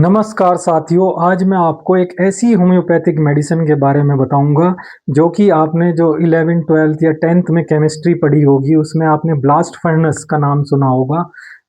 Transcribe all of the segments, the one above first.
नमस्कार साथियों, आज मैं आपको एक ऐसी होम्योपैथिक मेडिसिन के बारे में बताऊंगा जो कि आपने जो 11th 12th या 10th में केमिस्ट्री पढ़ी होगी उसमें आपने ब्लास्ट फर्नेस का नाम सुना होगा।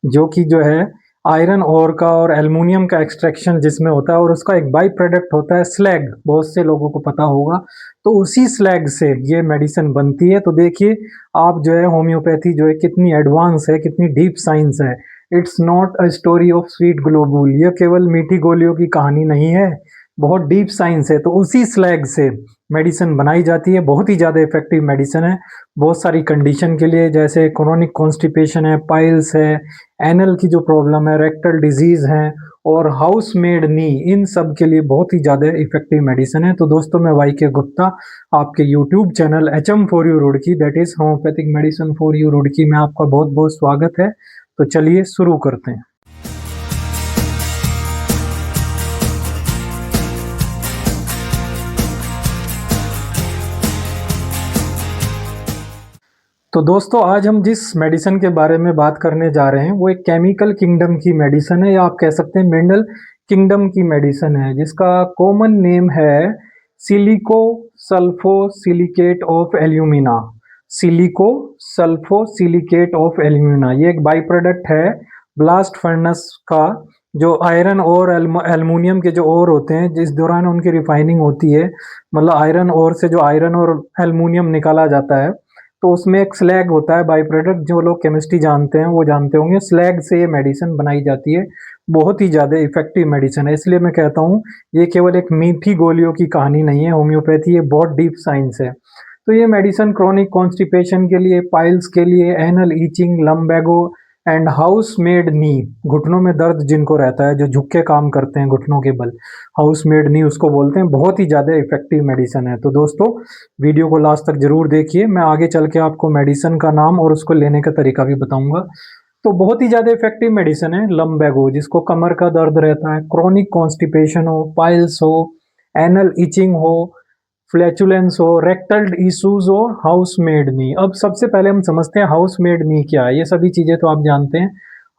जो कि जो है आयरन ओर का और एल्युमिनियम का एक्सट्रैक्शन जिसमें होता है और उसका एक बाई प्रोडक्ट होता है स्लैग, बहुत से लोगों को पता होगा। तो उसी स्लैग से ये मेडिसिन बनती है। तो देखिए आप जो है होम्योपैथी जो है कितनी एडवांस है, कितनी डीप साइंस है। It's not a story of sweet globule, यह केवल मीठी गोलियों की कहानी नहीं है, बहुत डीप साइंस है। तो उसी स्लैग से मेडिसिन बनाई जाती है, बहुत ही ज़्यादा इफेक्टिव मेडिसिन है बहुत सारी कंडीशन के लिए, जैसे क्रोनिक कॉन्स्टिपेशन है, पाइल्स है, एनल की जो प्रॉब्लम है, रेक्टल डिजीज है और हाउस मेड नी, इन सब के लिए बहुत ही ज़्यादा इफेक्टिव मेडिसिन है। तो दोस्तों मैं वाई के गुप्ता, आपके YouTube channel HM for you Roorkee, that is homeopathic medicine for you Roorkee में आपका बहुत बहुत स्वागत है। तो चलिए शुरू करते हैं। तो दोस्तों आज हम जिस मेडिसिन के बारे में बात करने जा रहे हैं वो एक केमिकल किंगडम की मेडिसिन है, या आप कह सकते हैं मिनरल किंगडम की मेडिसिन है, जिसका कॉमन नेम है silico sulpho silicate of alumina. Silico sulpho silicate of alumina ये एक बाई प्रोडक्ट है ब्लास्ट फर्नेस का। जो आयरन और एल्युमिनियम के जो ओर होते हैं, जिस दौरान उनकी रिफाइनिंग होती है, मतलब आयरन ओर से जो आयरन और एल्युमिनियम निकाला जाता है, तो उसमें एक स्लैग होता है बाई प्रोडक्ट। जो लोग केमिस्ट्री जानते हैं वो जानते होंगे, स्लैग से ये मेडिसिन बनाई जाती है। बहुत ही ज़्यादा इफेक्टिव मेडिसिन है, इसलिए मैं कहता हूँ ये केवल एक मीठी गोलियों की कहानी नहीं है। होम्योपैथी ये बहुत डीप साइंस है। तो ये मेडिसिन क्रोनिक कॉन्स्टिपेशन के लिए, पाइल्स के लिए, anal itching, lumbago and housemaid knee, घुटनों में दर्द जिनको रहता है, जो झुक के काम करते हैं घुटनों के बल, हाउस मेड नी उसको बोलते हैं। बहुत ही ज़्यादा इफेक्टिव मेडिसिन है। तो दोस्तों वीडियो को लास्ट तक जरूर देखिए, मैं आगे चल के आपको मेडिसिन का नाम और उसको लेने का तरीका भी बताऊंगा। तो बहुत ही ज़्यादा इफेक्टिव मेडिसिन है लम्बैगो, जिसको कमर का दर्द रहता है, क्रोनिक कॉन्स्टिपेशन हो, पाइल्स हो, एनल इचिंग हो, फ्लैचुलेंस हो, रेक्टल इश्यूज हो, हाउस मेड नी। अब सबसे पहले हम समझते हैं हाउस मेड नी क्या है। ये सभी चीजें तो आप जानते हैं।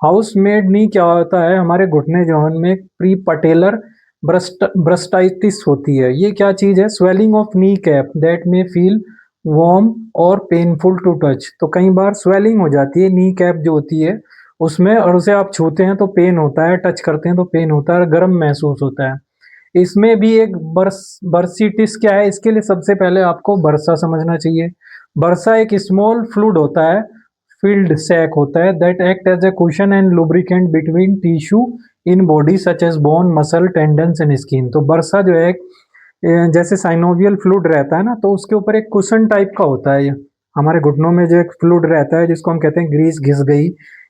हाउस मेड नी क्या होता है, हमारे घुटने जो हैं उनमें प्री पटेलर ब्रस्टाइटिस होती है। ये क्या चीज है, swelling of knee cap that में फील वार्म और पेनफुल टू टच। तो कई बार स्वेलिंग हो जाती है नी कैप जो होती है उसमें, और उसे आप छूते हैं तो पेन होता है, टच करते हैं तो पेन होता है, गर्म महसूस होता है। इसमें भी एक बर्सिटिस क्या है, इसके लिए सबसे पहले आपको बर्सा समझना चाहिए। बर्सा एक स्मॉल फ्लूइड होता है, फील्ड सैक होता है, that act as a cushion and lubricant between tissue in body such as bone, muscle, tendons and skin. तो बर्सा जो है जैसे साइनोवियल फ्लूइड रहता है ना, तो उसके ऊपर एक कुशन टाइप का होता है। हमारे घुटनों में जो एक फ्लूइड रहता है जिसको हम कहते हैं ग्रीस घिस गई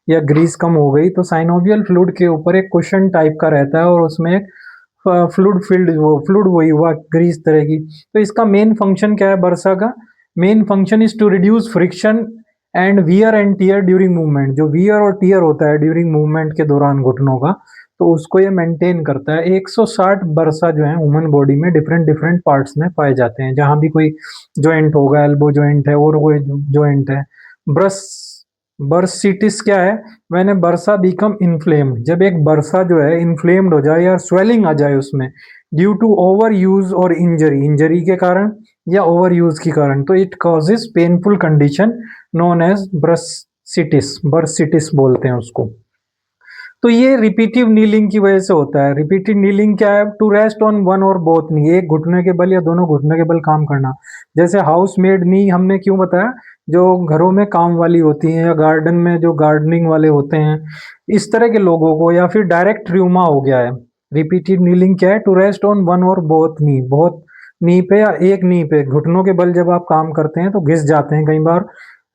या ग्रीस कम हो गई, तो साइनोवियल फ्लूइड के ऊपर एक कुशन टाइप का रहता है और उसमें एक फ्लूइड फील्ड, वो फ्लूइड वही हुआ ग्रीस तरह की। तो इसका मेन फंक्शन क्या है, बर्सा का main function is to reduce friction and wear and tear during movement. जो वियर और टीयर होता है ड्यूरिंग मूवमेंट के दौरान घुटनों का, तो उसको ये मेंटेन करता है। 160 बर्सा जो है ह्यूमन बॉडी में डिफरेंट डिफरेंट पार्ट्स में पाए जाते हैं, जहां भी कोई जॉइंट होगा, एल्बो जॉइंट है और कोई जॉइंट है। ब्रस बर्सिटिस क्या है, मैंने बर्सा बिकम इन्फ्लेम, जब एक बर्सा जो है इन्फ्लेम्ड हो जाए या स्वेलिंग आ जाए उसमें, ड्यू टू ओवर यूज और इंजरी, इंजरी के कारण या ओवर यूज के कारण, तो it causes painful condition known as bursitis, bursitis बोलते हैं उसको। तो ये रिपीटिव नीलिंग की वजह से होता है। रिपीटिव नीलिंग क्या है, टू रेस्ट ऑन वन और बोथ नी, एक घुटने के बल या दोनों घुटने के बल काम करना। जैसे हाउस मेड नी हमने क्यों बताया, जो घरों में काम वाली होती हैं या गार्डन में जो गार्डनिंग वाले होते हैं, इस तरह के लोगों को, या फिर डायरेक्ट ट्यूमा हो गया है। रिपीटिव नीलिंग क्या है, टू रेस्ट ऑन वन और बोथ नी, बहुत नी पे या एक नी पे, घुटनों के बल जब आप काम करते हैं तो घिस जाते हैं कई बार,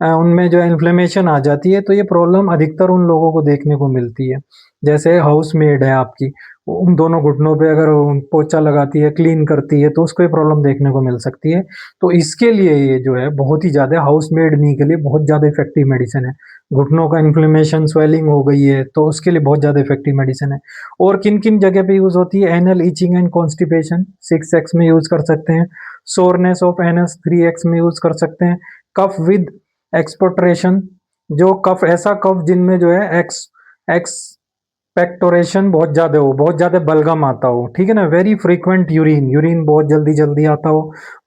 उनमें जो इन्फ्लेमेशन आ जाती है। तो ये प्रॉब्लम अधिकतर उन लोगों को देखने को मिलती है। जैसे हाउस मेड है आपकी, उन दोनों घुटनों पे अगर पोछा लगाती है, क्लीन करती है, तो उसको ये प्रॉब्लम देखने को मिल सकती है। तो इसके लिए ये जो है बहुत ही ज़्यादा, हाउस मेड नी के लिए बहुत ज़्यादा इफेक्टिव मेडिसिन है। घुटनों का इन्फ्लेमेशन, स्वेलिंग हो गई है तो उसके लिए बहुत ज़्यादा इफेक्टिव मेडिसिन है। और किन किन जगह पे यूज़ होती है, anal itching and constipation 6x में यूज़ कर सकते हैं, सोरनेस ऑफ एनस 3x में यूज़ कर सकते हैं, कफ विद एक्सपोर्ट्रेशन, जो कफ, ऐसा कफ जिनमें जो है एक्स एक्स पेक्टोरेशन बहुत ज़्यादा हो, बहुत ज़्यादा बलगम आता हो, ठीक है ना, वेरी फ्रीक्वेंट यूरिन, यूरिन बहुत जल्दी जल्दी आता हो,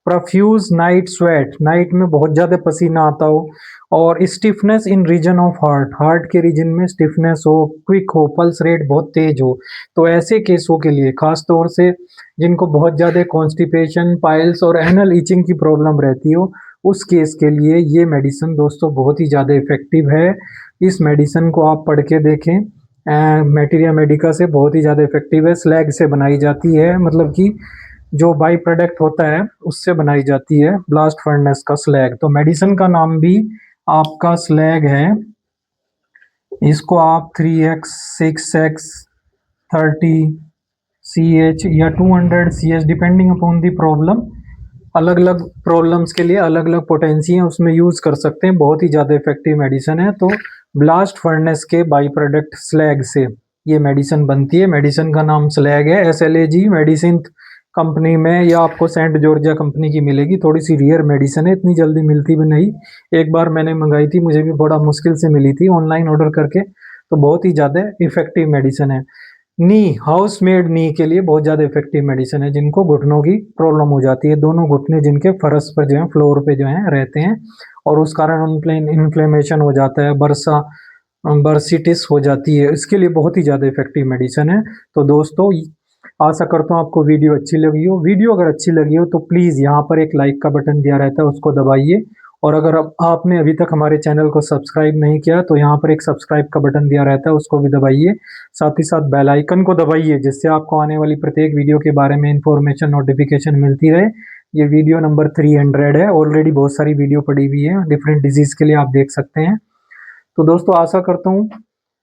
प्रोफ्यूज नाइट स्वेट, नाइट में बहुत ज़्यादा पसीना आता हो, और stiffness in region of heart, heart के रीजन में स्टिफनेस हो, क्विक हो, पल्स रेट बहुत तेज हो। तो ऐसे केसों के लिए खास तौर से जिनको बहुत ज़्यादा कॉन्स्टिपेशन, पाइल्स और एनल ईचिंग की प्रॉब्लम रहती हो, उस केस के लिए ये मेडिसिन दोस्तों बहुत ही ज़्यादा इफेक्टिव है। इस मेडिसिन को आप पढ़ के देखें। मैटेरिया मेडिका से बहुत ही ज़्यादा इफेक्टिव है, स्लैग से बनाई जाती है, मतलब कि जो बाई प्रोडक्ट होता है उससे बनाई जाती है, ब्लास्ट फर्नेस का स्लैग। तो मेडिसिन का नाम भी आपका स्लैग है। इसको आप 3x 6x 30 CH या 200 CH depending upon the problem, अलग अलग प्रॉब्लम्स के लिए अलग अलग पोटेंसी है, उसमें यूज कर सकते हैं। बहुत ही ज़्यादा इफेक्टिव मेडिसिन है। तो ब्लास्ट फर्नेस के बाई प्रोडक्ट स्लैग से ये मेडिसिन बनती है। मेडिसिन का नाम स्लैग है, SLAG मेडिसिन कंपनी में, या आपको सेंट जॉर्जिया कंपनी की मिलेगी। थोड़ी सी रियर मेडिसिन है, इतनी जल्दी मिलती भी नहीं। एक बार मैंने मंगाई थी, मुझे भी बड़ा मुश्किल से मिली थी ऑनलाइन ऑर्डर करके। तो बहुत ही ज़्यादा इफेक्टिव मेडिसिन है। नी, हाउस मेड नी के लिए बहुत ज़्यादा इफेक्टिव मेडिसिन है, जिनको घुटनों की प्रॉब्लम हो जाती है, दोनों घुटने जिनके फर्श पर जो है, फ्लोर पे जो है रहते हैं, और उस कारण उनके इन्फ्लेमेशन हो जाता है, बर्सिटिस हो जाती है, इसके लिए बहुत ही ज़्यादा इफेक्टिव मेडिसिन है। तो दोस्तों, आशा करता हूँ आपको वीडियो अच्छी लगी हो। वीडियो अगर अच्छी लगी हो तो प्लीज़ यहाँ पर एक लाइक का बटन दिया रहता है, उसको दबाइए। और अगर आपने अभी तक हमारे चैनल को सब्सक्राइब नहीं किया तो यहाँ पर एक सब्सक्राइब का बटन दिया रहता है, उसको भी दबाइए। साथ ही साथ बेल आइकन को दबाइए, जिससे आपको आने वाली प्रत्येक वीडियो के बारे में इंफॉर्मेशन, नोटिफिकेशन मिलती रहे। ये वीडियो नंबर 300 है, ऑलरेडी बहुत सारी वीडियो पड़ी हुई है डिफरेंट डिजीज़ के लिए, आप देख सकते हैं। तो दोस्तों, आशा करता हूँ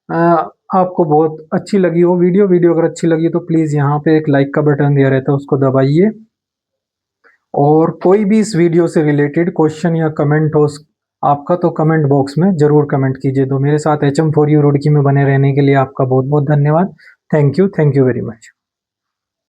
अ, आपको बहुत अच्छी लगी हो वीडियो। वीडियो अगर अच्छी लगी तो प्लीज़ यहाँ पे एक लाइक का बटन दिया रहता है, उसको दबाइए। और कोई भी इस वीडियो से रिलेटेड क्वेश्चन या कमेंट हो आपका, तो कमेंट बॉक्स में ज़रूर कमेंट कीजिए। तो मेरे साथ HM4U रुड़की में बने रहने के लिए आपका बहुत बहुत धन्यवाद। Thank you very much.